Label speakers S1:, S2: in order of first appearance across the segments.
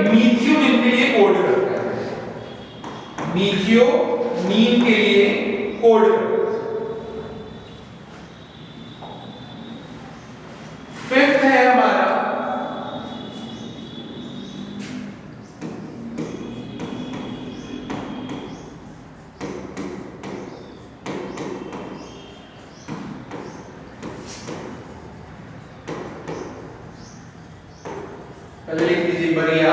S1: मीथियोनीन के लिए कोड करता है, मीथियोनीन के लिए कोड करता है। फिफ्थ है हमारा पहले लिख लीजिए बढ़िया,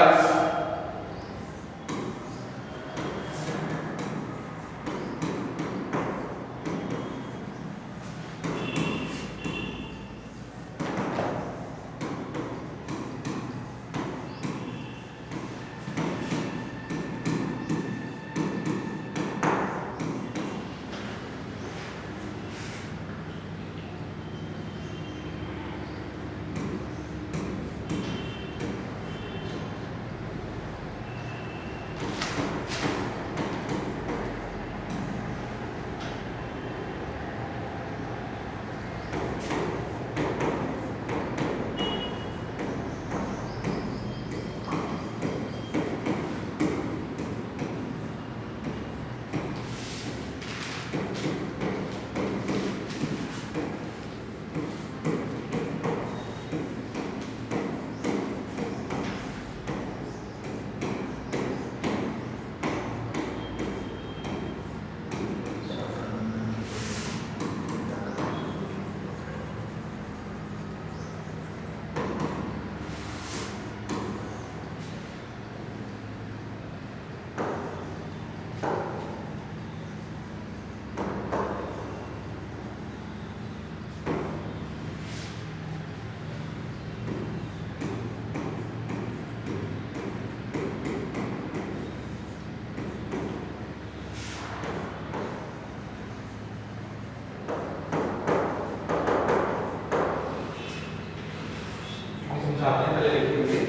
S1: पहले लिख लीजिए।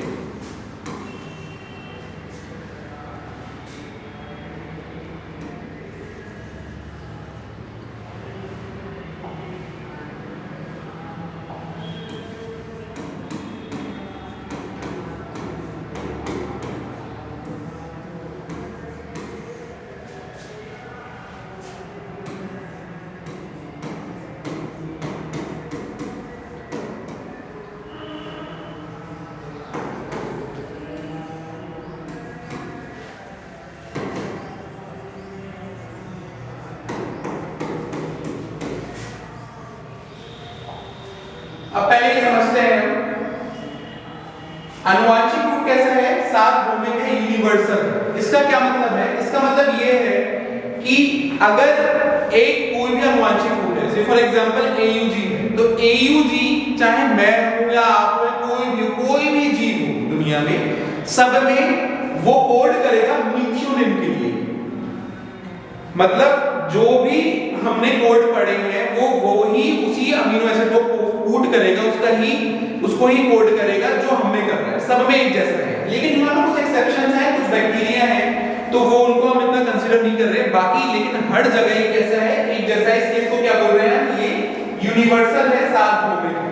S1: अब पहले ये समझते हैं आनुवांशिक रूप कैसा है, सार्वभौमिक है, यूनिवर्सल है। इसका क्या मतलब है? इसका मतलब ये है कि अगर एक कोई भी आनुवांशिक रूप है, जैसे फॉर एग्जांपल AUG है, तो AUG चाहे मैं हूं या आप हो, कोई भी जीव हो दुनिया में, सब में वो कोड करेगा मीथियोनिन के लिए। मतलब जो भी हमने कोड पढ़े हैं वो ही उसी अमीनो एसिड को कोड करेगा, उसको ही कोड करेगा जो हमने कर रहा है, सब में एक जैसा है। लेकिन यहाँ पर कुछ एक्सेप्शंस हैं, कुछ बैक्टीरिया हैं, तो वो उनको हम इतना कंसीडर नहीं कर रहे। बाकी लेकिन हर जगह ये कैसा है, एक जैसा है। इसलिए इसको क्या बोल रहे हैं, ये यूनिवर्सल है, सार्वभौमिक है।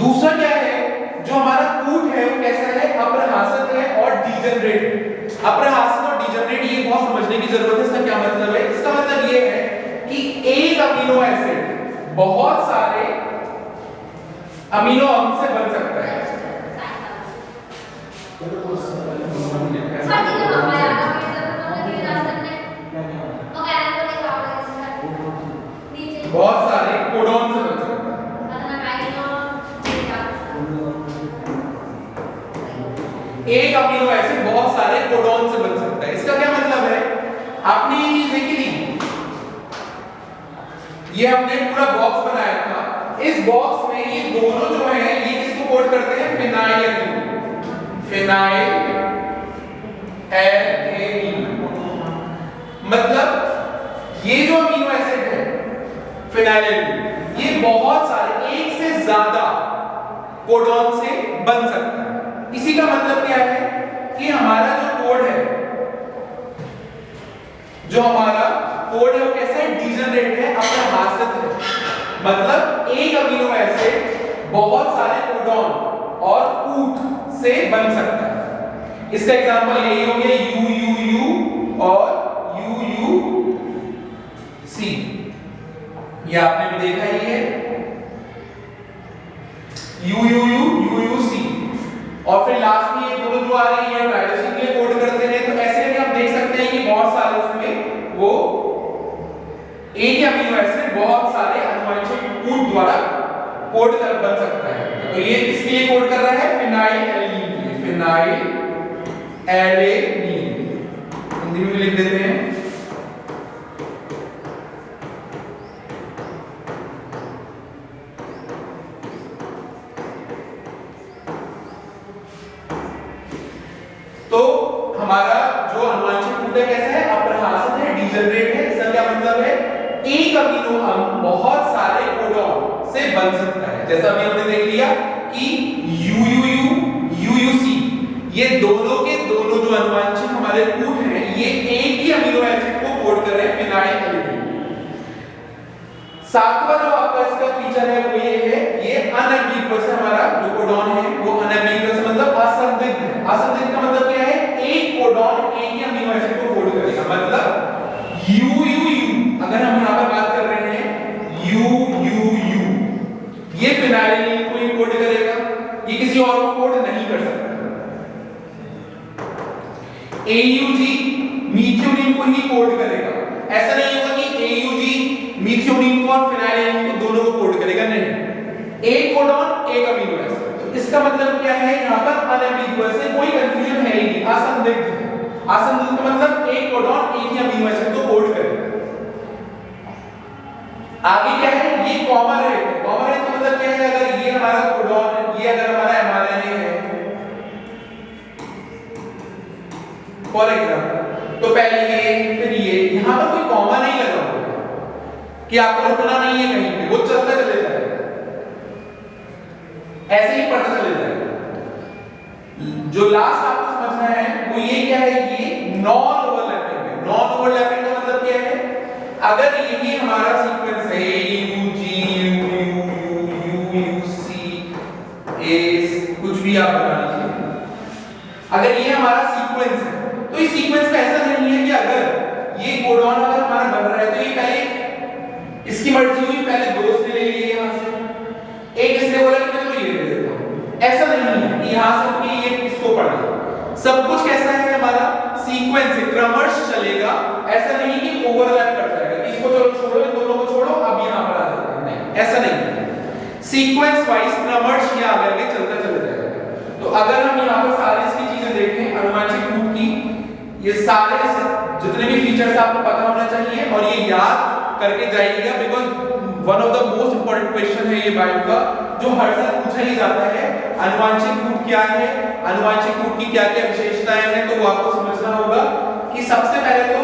S1: दूसरा क्या है, जो हमारा कूट है वो कैसा है, अप्रहासक है और डीजनरेट है। अप्रहासक और डीजनरेट ये बहुत समझने की जरूरत है। इसका क्या मतलब है? इसका मतलब ये है कि एक अमीनो एसिड बहुत सारे अमीनो अम्ल से बन सकता है। बहुत सारे कोडॉन से बन सकता है। एक अमीनो एसिड बहुत सारे कोडॉन से बन सकता है। इसका क्या मतलब है? आपने ये चीज देखी थी, ये हमने पूरा बॉक्स बनाया था। इस बॉक्स में ये दोनों जो है ये किसको कोड करते हैं? Phenyl, phenyl alkane. मतलब ये जो अमीनो एसिड है फिनाइल, ये बहुत सारे, एक से ज्यादा कोडॉन से बन सकता है। इसी का मतलब क्या है कि हमारा जो कोड है, जो हमारा कोड है वो कैसा है? डीजनरेट है, अप्रहासित है। मतलब एक अमीनो एसिड बहुत सारे कोडॉन और कूट से बन सकता है। इसका एग्जांपल यही हो गया यू यू यू और यू यू सी, ये आपने भी देखा ही है U U U U U C. और फिर लास्ट में ये दोनों जो आ रही है प्राइवेसी के लिए कोड करते हैं, तो ऐसे में आप देख सकते हैं कि बहुत सारे उसमें वो एक ही अमीनो एसिड बहुत सारे आनुवंशिक कूट द्वारा कोड कर बन सकता है। तो ये किसके लिए कोड कर रहा है? फिनाइल एलेनिन के लिए, फिनाइल एलेनिन हिंदी में लिख देते हैं। तो हमारा जो आनुवंशिक कूट है कैसा है? अप्रहासित है, डीजनरेट है। इसका क्या मतलब है? एक अमीनो अम्ल बहुत सारे कोडॉन से बन सकता है। जैसा अभी हमने देख लिया कि UUU ये दोनों के दोनों जो आनुवंशिक हमारे कूट हैं ये एक ही अमीनो एसिड को कोड कर रहे हैं, फिनाइल एलेनिन। सातवां जो आपका इसका फीचर है वो ये है, ये अनएम्बिगुअस है। हमारा जो कोडॉन है वो अनएम्बिगुअस मतलब असंदिग्ध है। असंदिग्ध का मतलब क्या है? एक कोडॉन एक ही अमीनो एसिड को कोड करेगा। मतलब UUU अगर हम यहां पर बात कर रहे हैं UUU ये फिनाइल एलेनिन को ही कोड करेगा, ये किसी और को कोड नहीं कर सकता। AUG मीथियोनिन को ही कोड करेगा। ऐसा नहीं होगा कि AUG मीथियोनिन को और फिनाइल एलेनिन को दोनों को कोड करेगा, नहीं। एक कोडॉन एक अमीनो एसिड। तो इसका मतलब क्या है? यहां पर अनएम्बिगुअस है, कोई कंफ्यूजन है ही नहीं, असंदिग्ध है। असंदिग्ध का मतलब एक कोडॉन एक ही अमीनो एसिड को कोड करेगा। आगे क्या है? ये कॉमन है। कॉमन है तो मतलब क्या है? अगर ये हमारा कोडॉन है, ये अगर हमारा एमआरएनए है फॉर एग्जांपल, तो पहले ये फिर ये, यहां पर कोई कॉमा नहीं लगा हुआ कि आपको रुकना नहीं है कहीं पे, वो चलता चले जाएगा, ऐसे ही पढ़ता चले जाएगा। जो लास्ट आपको समझना है वो ये क्या है? ये नॉन ओवरलैपिंग है। नॉन ओवरलैपिंग का मतलब क्या है? अगर यही हमारा सीक्वेंस है कुछ भी आप बना लीजिए, अगर ये हमारा सीक्वेंस है तो इस सीक्वेंस में ऐसा नहीं है कि अगर ये कोडॉन अगर हमारा बन रहा है तो ये पहले इसकी मर्जी हुई, पहले दोस्त ने ले लिए यहां से, एक इसने बोला कि मैं तो ये ले लेता हूं। ऐसा नहीं है कि यहां से कि ये किसको पढ़ ले। सब कुछ कैसा है? हमारा सीक्वेंस है, क्रमश चलेगा। ऐसा नहीं कि ओवरलैप कर जाएगा, इसको चलो छोड़ो, इन दोनों को छोड़ो, अब यहां पर आ जाते हैं, नहीं, ऐसा नहीं है। सीक्वेंस वाइज क्रमश ये आगे चलता चला जाएगा। तो अगर हम यहां पर सारी इसकी चीजें देखें आनुवंशिक कूट की, ये सारे जितने भी फीचर्स आपको पता होना चाहिए और ये याद करके जाइएगा, because one of the most important question है ये बायो का, जो हर साल पूछा ही जाता है। आनुवंशिक कूट क्या है, आनुवंशिक कूट की क्या क्या विशेषताएं हैं, तो वो आपको समझना होगा कि सबसे पहले तो